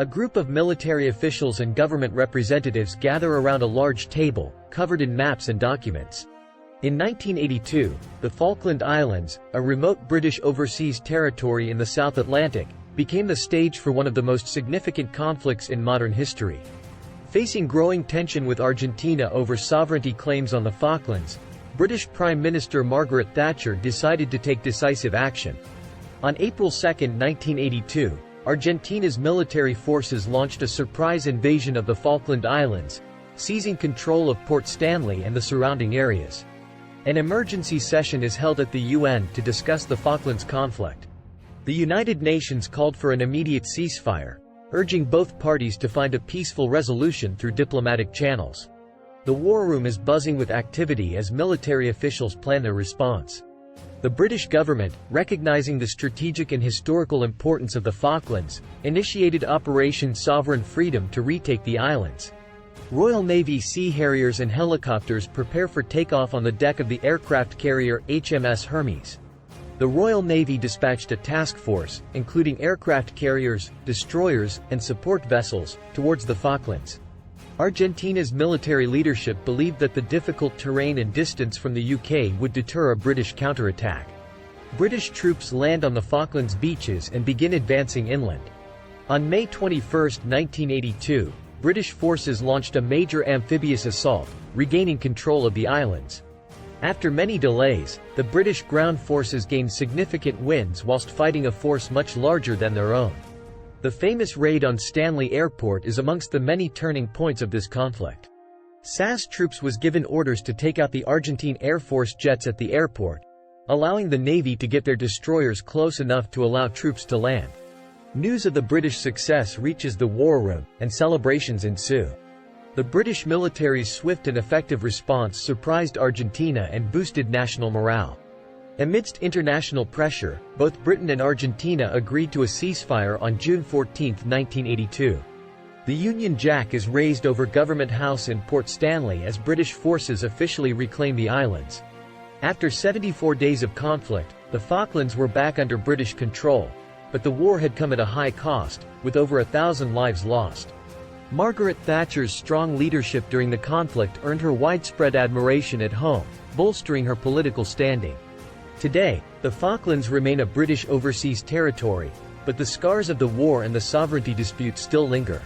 A group of military officials and government representatives gather around a large table, covered in maps and documents. In 1982, the Falkland Islands, a remote British overseas territory in the South Atlantic, became the stage for one of the most significant conflicts in modern history. Facing growing tension with Argentina over sovereignty claims on the Falklands, British Prime Minister Margaret Thatcher decided to take decisive action. On April 2, 1982, Argentina's military forces launched a surprise invasion of the Falkland Islands, seizing control of Port Stanley and the surrounding areas. An emergency session is held at the UN to discuss the Falklands conflict. The United Nations called for an immediate ceasefire, urging both parties to find a peaceful resolution through diplomatic channels. The war room is buzzing with activity as military officials plan their response. The British government, recognizing the strategic and historical importance of the Falklands, initiated Operation Sovereign Freedom to retake the islands. Royal Navy Sea Harriers and helicopters prepare for takeoff on the deck of the aircraft carrier HMS Hermes. The Royal Navy dispatched a task force, including aircraft carriers, destroyers, and support vessels, towards the Falklands. Argentina's military leadership believed that the difficult terrain and distance from the UK would deter a British counterattack. British troops land on the Falklands beaches and begin advancing inland. On May 21, 1982, British forces launched a major amphibious assault, regaining control of the islands. After many delays, the British ground forces gained significant wins whilst fighting a force much larger than their own. The famous raid on Stanley Airport is amongst the many turning points of this conflict. SAS troops was given orders to take out the Argentine Air Force jets at the airport, allowing the Navy to get their destroyers close enough to allow troops to land. News of the British success reaches the war room, and celebrations ensue. The British military's swift and effective response surprised Argentina and boosted national morale. Amidst international pressure, both Britain and Argentina agreed to a ceasefire on June 14, 1982. The Union Jack is raised over Government House in Port Stanley as British forces officially reclaim the islands. After 74 days of conflict, the Falklands were back under British control, but the war had come at a high cost, with over 1,000 lives lost. Margaret Thatcher's strong leadership during the conflict earned her widespread admiration at home, bolstering her political standing. Today, the Falklands remain a British overseas territory, but the scars of the war and the sovereignty dispute still linger.